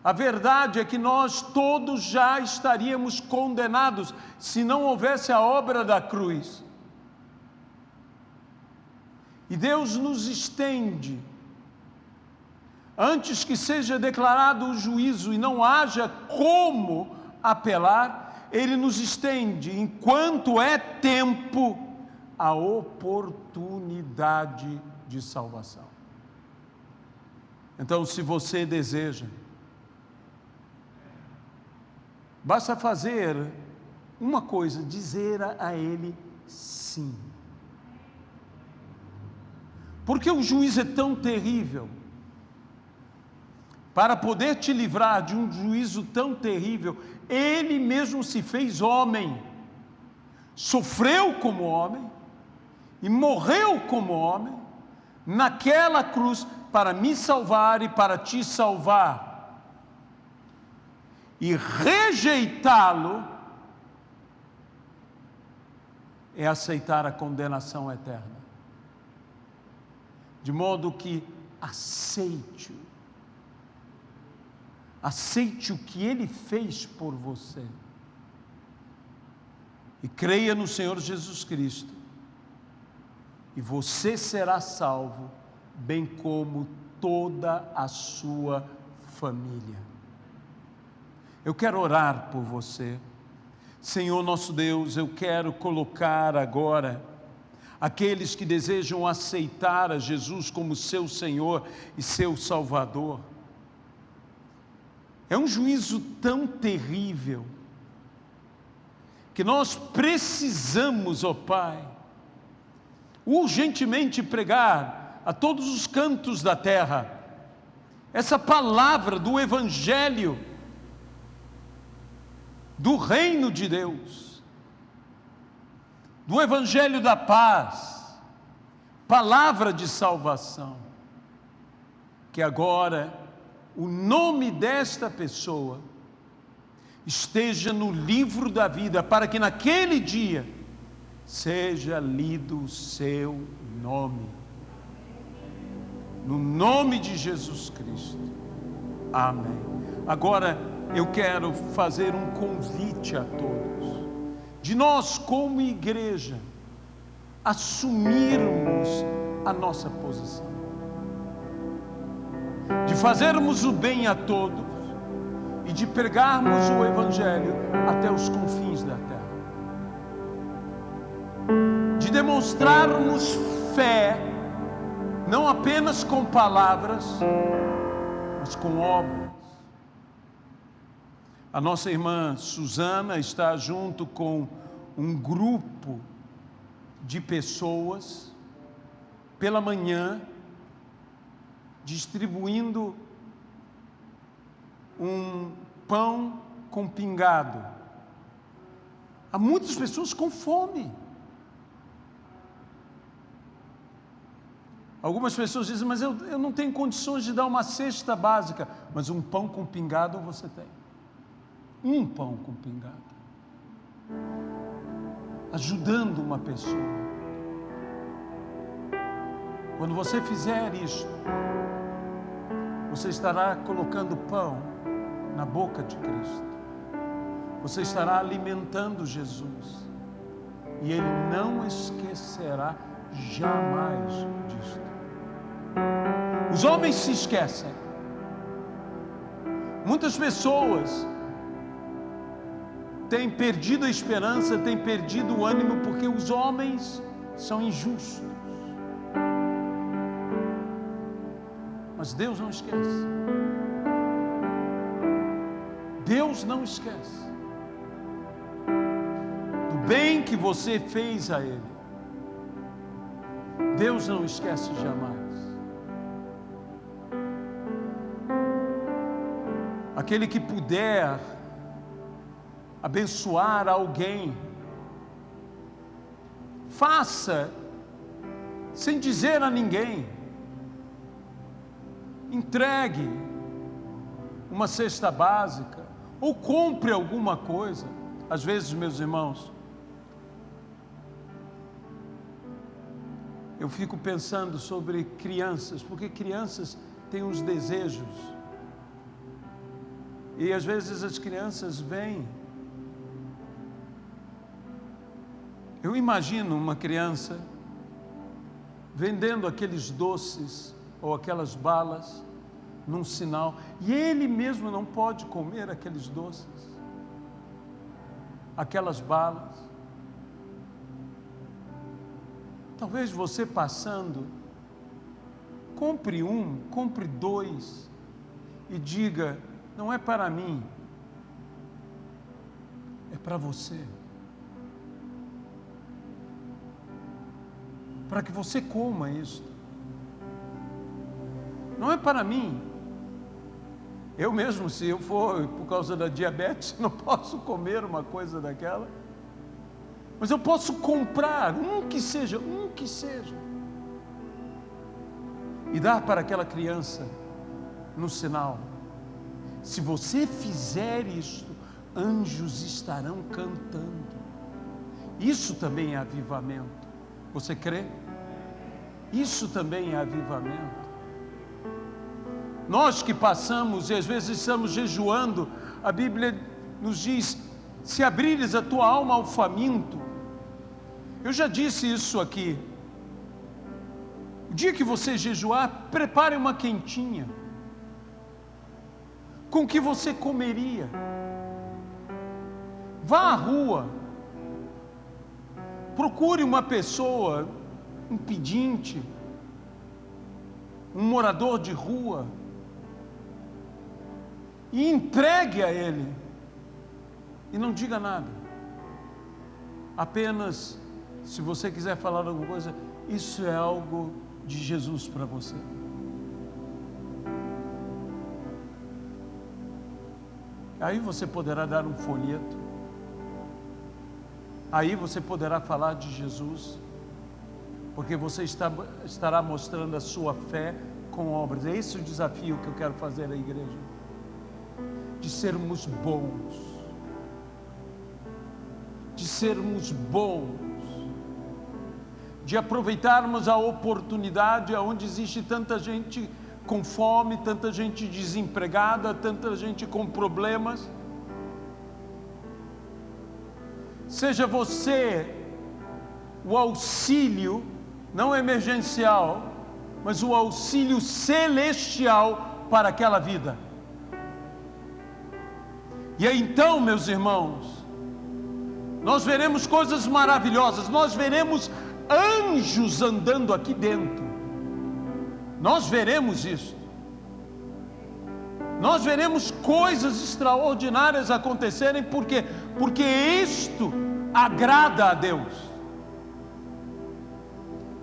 A verdade é que nós todos já estaríamos condenados se não houvesse a obra da cruz. E Deus nos estende, antes que seja declarado o juízo e não haja como apelar, Ele nos estende, enquanto é tempo, a oportunidade de salvação. Então, se você deseja, basta fazer uma coisa: dizer a Ele sim. Porque o juiz é tão terrível. Para poder te livrar de um juízo tão terrível, ele mesmo se fez homem, sofreu como homem e morreu como homem naquela cruz para me salvar e para te salvar. E rejeitá-lo é aceitar a condenação eterna. De modo que aceite-o. Aceite o que Ele fez por você. E creia no Senhor Jesus Cristo. E você será salvo, bem como toda a sua família. Eu quero orar por você. Senhor nosso Deus, eu quero colocar agora aqueles que desejam aceitar a Jesus como seu Senhor e seu Salvador. É um juízo tão terrível que nós precisamos, ó Pai, urgentemente pregar a todos os cantos da terra essa palavra do Evangelho, do reino de Deus, do Evangelho da paz, palavra de salvação, que agora o nome desta pessoa esteja no livro da vida, para que naquele dia seja lido o seu nome, no nome de Jesus Cristo, amém. Agora eu quero fazer um convite a todos, de nós como igreja, assumirmos a nossa posição, de fazermos o bem a todos e de pregarmos o Evangelho até os confins da terra, de demonstrarmos fé, não apenas com palavras, mas com obras. A nossa irmã Susana está junto com um grupo de pessoas, pela manhã, distribuindo um pão com pingado. Há muitas pessoas com fome. Algumas pessoas dizem, mas eu não tenho condições de dar uma cesta básica. Mas um pão com pingado você tem. Um pão com pingado. Ajudando uma pessoa. Quando você fizer isto, você estará colocando pão na boca de Cristo. Você estará alimentando Jesus. E Ele não esquecerá jamais disto. Os homens se esquecem. Muitas pessoas têm perdido a esperança, têm perdido o ânimo, porque os homens são injustos. Mas Deus não esquece. Deus não esquece do bem que você fez a Ele. Deus não esquece jamais. Aquele que puder abençoar alguém, faça sem dizer a ninguém. Entregue uma cesta básica ou compre alguma coisa. Às vezes, meus irmãos, eu fico pensando sobre crianças, porque crianças têm uns desejos. E às vezes as crianças vêm. Eu imagino uma criança vendendo aqueles doces ou aquelas balas num sinal, e ele mesmo não pode comer aqueles doces, aquelas balas. Talvez você passando, compre um, compre dois e diga, não é para mim, é para você. Para que você coma isto. não é para mim. Eu mesmo, se eu for por causa da diabetes, não posso comer uma coisa daquela, mas eu posso comprar um que seja, e dar para aquela criança no sinal. Se você fizer isto, anjos estarão cantando. Isso também é avivamento. Você crê? Isso também é avivamento. Nós que passamos e às vezes estamos jejuando, a Bíblia nos diz: se abrires a tua alma ao faminto. Eu já disse isso aqui. O dia que você jejuar, prepare uma quentinha. Com o que você comeria. Vá à rua. Procure uma pessoa, um pedinte, um morador de rua, e entregue a ele. E não diga nada. Apenas, se você quiser falar alguma coisa, isso é algo de Jesus para você. Aí você poderá dar um folheto. Aí você poderá falar de Jesus, porque você estará mostrando a sua fé com obras. É esse o desafio que eu quero fazer à igreja, de sermos bons, de aproveitarmos a oportunidade onde existe tanta gente com fome, tanta gente desempregada, tanta gente com problemas. Seja você o auxílio, não emergencial, mas o auxílio celestial para aquela vida. E aí, então, meus irmãos, nós veremos coisas maravilhosas, nós veremos anjos andando aqui dentro, nós veremos isso, nós veremos coisas extraordinárias acontecerem, porque isto agrada a Deus.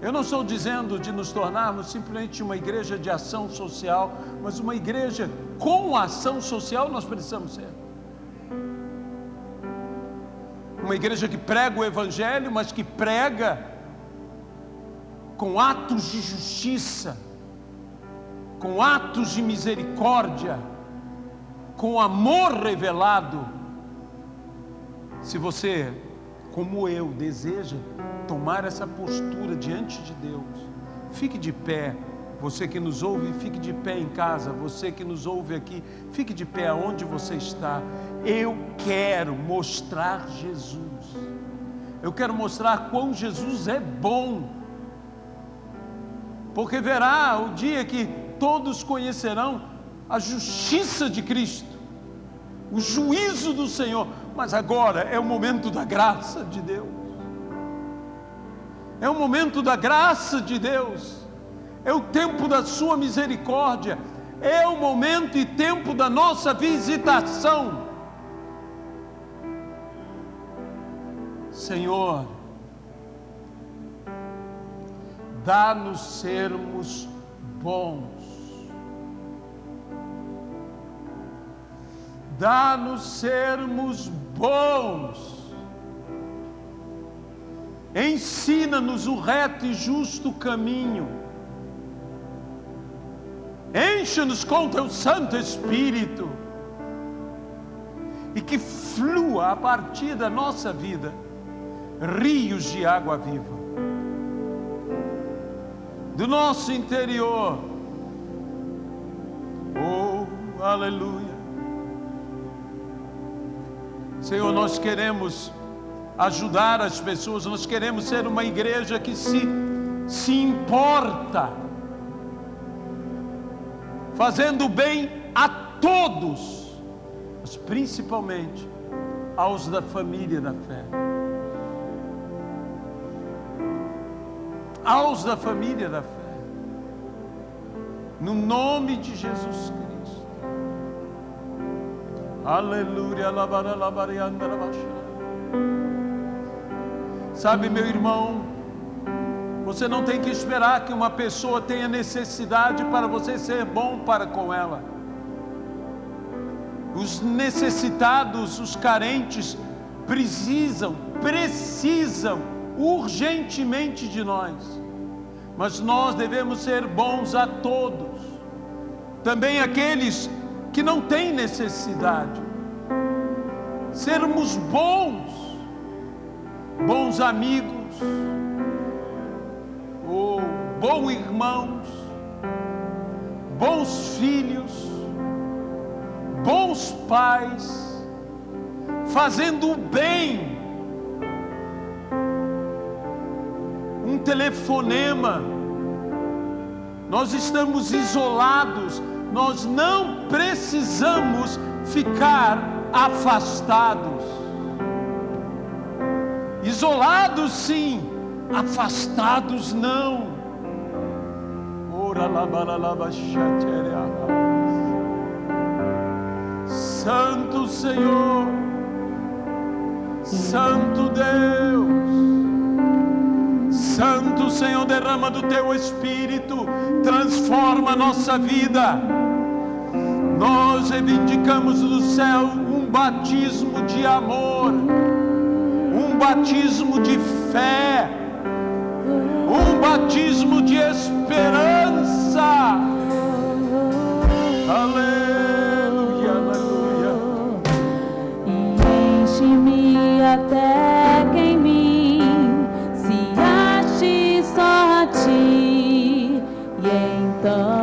Eu não estou dizendo de nos tornarmos simplesmente uma igreja de ação social, mas uma igreja com ação social nós precisamos ser. Uma igreja que prega o Evangelho, mas que prega com atos de justiça, com atos de misericórdia, com amor revelado. Se você, como eu, deseja tomar essa postura diante de Deus, fique de pé. Você que nos ouve, fique de pé em casa. Você que nos ouve aqui, fique de pé aonde você está. Eu quero mostrar Jesus. Eu quero mostrar quão Jesus é bom. Porque verá o dia que todos conhecerão a justiça de Cristo, o juízo do Senhor. Mas agora é o momento da graça de Deus. É o momento da graça de Deus. É o tempo da sua misericórdia. É o momento e tempo da nossa visitação. Senhor, dá-nos sermos bons. Dá-nos sermos bons. Ensina-nos o reto e justo caminho. Enche-nos com teu Santo Espírito, e que flua a partir da nossa vida rios de água viva, do nosso interior. Oh, aleluia. Senhor, nós queremos ajudar as pessoas, nós queremos ser uma igreja que se importa, fazendo bem a todos, mas principalmente aos da família da fé. Aos da família da fé. No nome de Jesus Cristo. Aleluia. Sabe, meu irmão, Você não tem que esperar que uma pessoa tenha necessidade para você ser bom para com ela. Os necessitados, os carentes, precisam urgentemente de nós. Mas nós devemos ser bons a todos, também aqueles que não têm necessidade. Sermos bons amigos, ou bons irmãos, bons filhos, bons pais, fazendo o bem. Um telefonema, nós estamos isolados, nós não precisamos ficar afastados. Isolados sim, afastados não. Ora labalaba chateria. Santo Senhor, Santo Deus, Santo Senhor, derrama do Teu Espírito, transforma a nossa vida. Nós reivindicamos do céu um batismo de amor, um batismo de fé, um batismo de esperança. Aleluia, aleluia. E enche-me até que em mim se ache só a Ti, e então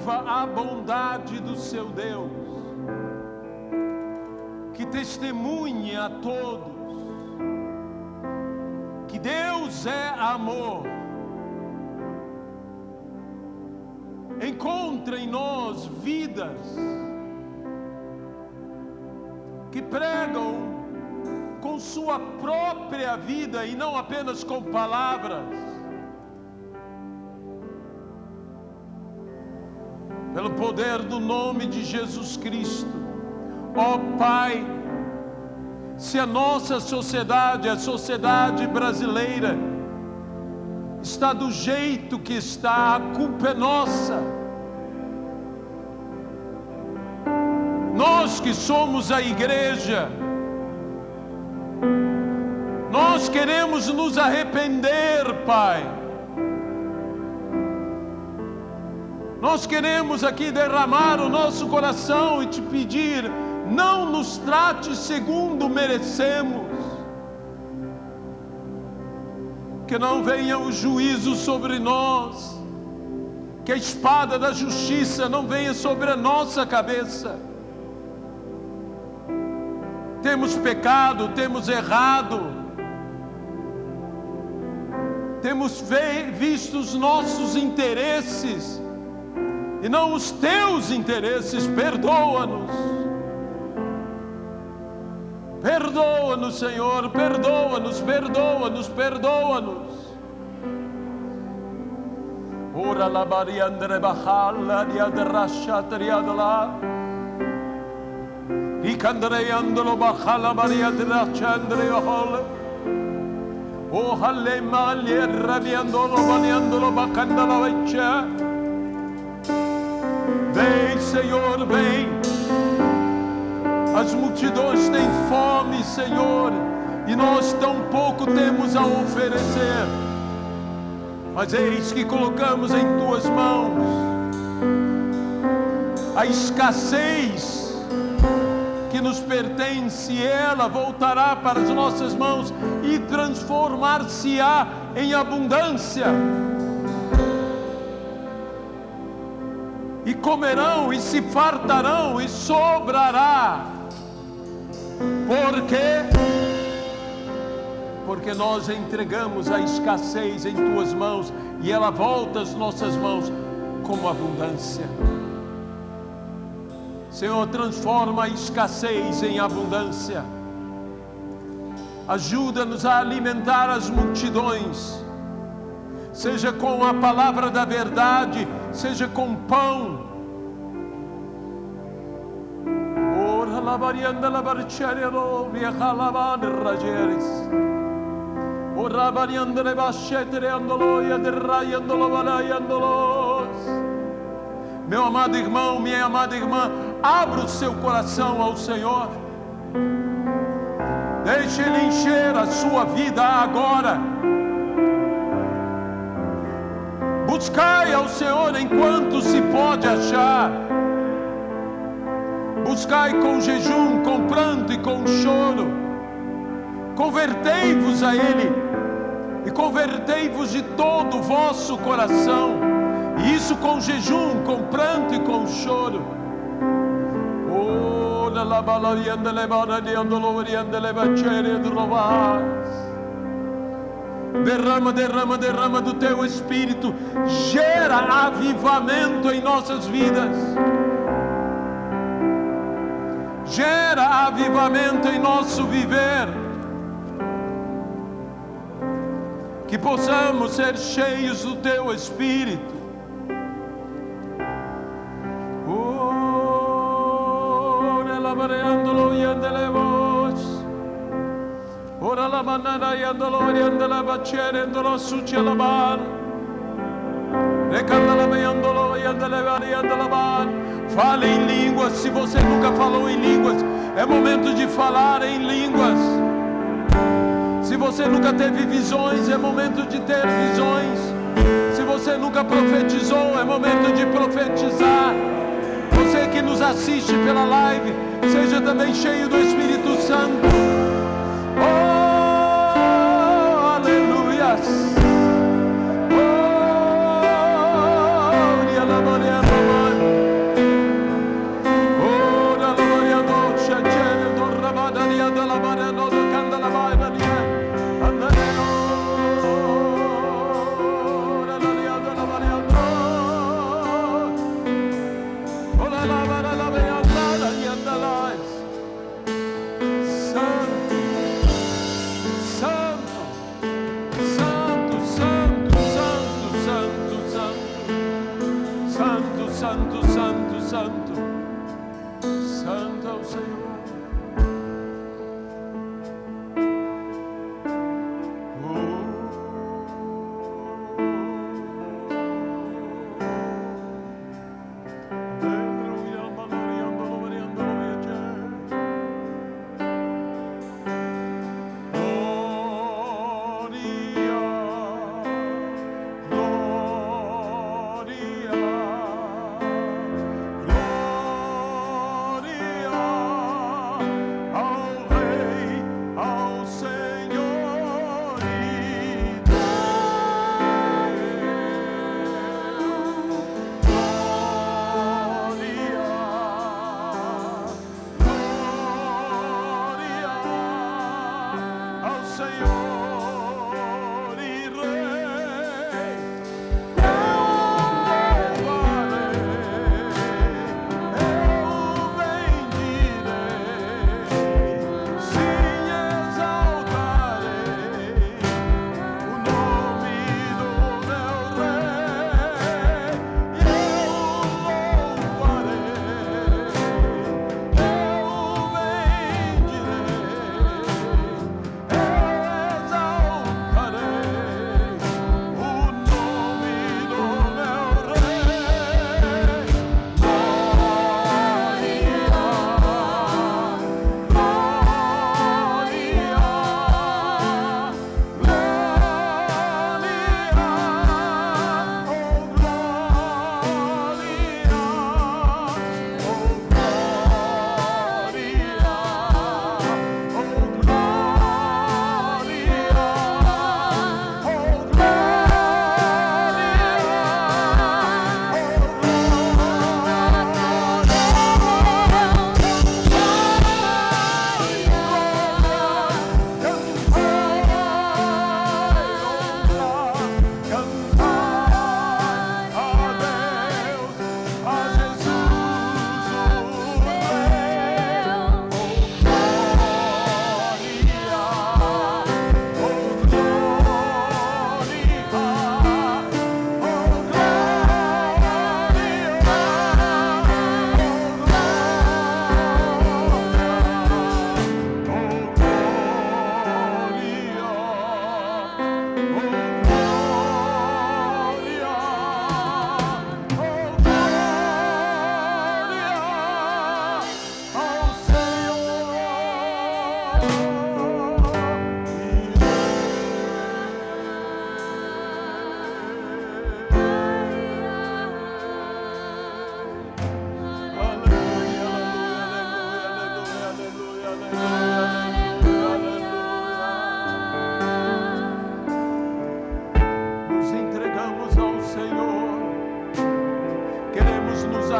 viva a bondade do seu Deus, que testemunhe a todos que Deus é amor. Encontra em nós vidas que pregam com sua própria vida e não apenas com palavras. Pelo poder do nome de Jesus Cristo, ó Pai, se a nossa sociedade, a sociedade brasileira, está do jeito que está, a culpa é nossa. Nós que somos a igreja, nós queremos nos arrepender, Pai. Nós queremos aqui derramar o nosso coração e te pedir, não nos trate segundo merecemos. Que não venha o juízo sobre nós, que a espada da justiça não venha sobre a nossa cabeça. Temos pecado, temos errado, temos visto os nossos interesses e não os teus interesses. Perdoa-nos. Perdoa-nos, Senhor, perdoa-nos, perdoa-nos, perdoa-nos. Ora la bariandre bachala diadrashatriadala. Ricandreandolo bachala bariadrachandre ohol. O halle malie rabiandolo baniandolo bacandala vecchia. Vem, Senhor, vem. As multidões têm fome, Senhor, e nós tão pouco temos a oferecer. Mas eis que colocamos em tuas mãos a escassez que nos pertence, e ela voltará para as nossas mãos e transformar-se-á em abundância. E comerão e se fartarão e sobrará. Por quê? Porque nós entregamos a escassez em tuas mãos e ela volta às nossas mãos como abundância. Senhor, transforma a escassez em abundância. Ajuda-nos a alimentar as multidões, seja com a palavra da verdade, seja com pão. La varianda la barciariano vieja la van rajeris. Ora varianda le bascetere andolo e derraiandolo valaiandolos. Meu amado irmão, minha amada irmã, abra o seu coração ao Senhor. Deixe Ele encher a sua vida agora. Buscai ao Senhor enquanto se pode achar. Buscai com jejum, com pranto e com choro. Convertei-vos a Ele e convertei-vos de todo o vosso coração. E isso com jejum, com pranto e com choro. Oh, la balarianda levada de andolorianda levacere de rovas. Derrama, derrama, derrama do teu Espírito. Gera avivamento em nossas vidas. Gera avivamento em nosso viver. Que possamos ser cheios do teu Espírito. Ora la manana e andolo e andala bacere andolo suci la ban. Recala la meandolo e andala e andala ban. Fale em línguas. Se você nunca falou em línguas, é momento de falar em línguas. Se você nunca teve visões, é momento de ter visões. Se você nunca profetizou, é momento de profetizar. Você que nos assiste pela live, seja também cheio do Espírito Santo. Oh, aleluias. Oh,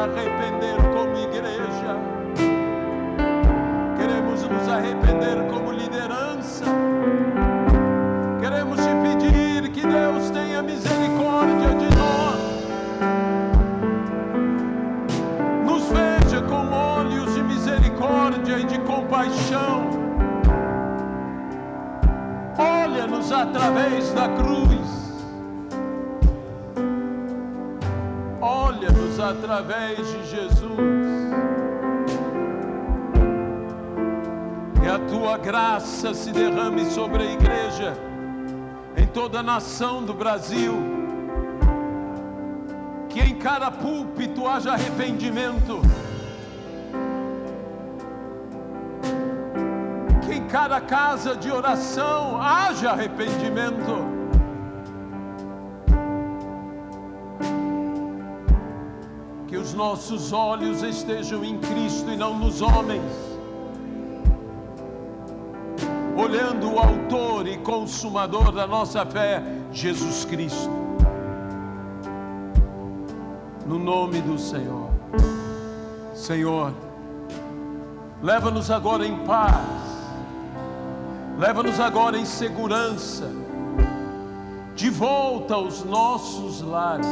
arrepender como igreja. Queremos nos arrepender como liderança. Queremos te pedir que Deus tenha misericórdia de nós. Nos veja com olhos de misericórdia e de compaixão. Olha-nos através da cruz. Olha-nos através de Jesus. Que a tua graça se derrame sobre a igreja em toda a nação do Brasil. Que em cada púlpito haja arrependimento. Que em cada casa de oração haja arrependimento. Que os nossos olhos estejam em Cristo e não nos homens, olhando o autor e consumador da nossa fé, Jesus Cristo. No nome do Senhor. Senhor, leva-nos agora em paz. Leva-nos agora em segurança, de volta aos nossos lares.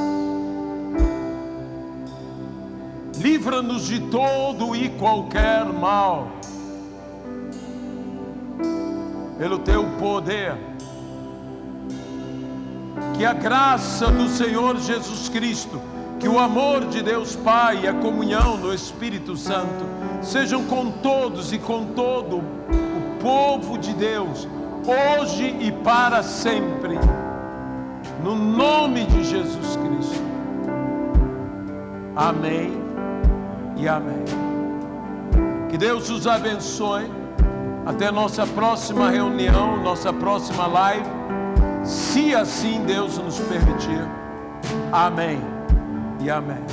Livra-nos de todo e qualquer mal. Pelo teu poder, que a graça do Senhor Jesus Cristo, que o amor de Deus Pai e a comunhão do Espírito Santo sejam com todos e com todo o povo de Deus, hoje e para sempre, no nome de Jesus Cristo. Amém e amém. Que Deus os abençoe. Até nossa próxima reunião, nossa próxima live, se assim Deus nos permitir. Amém e amém.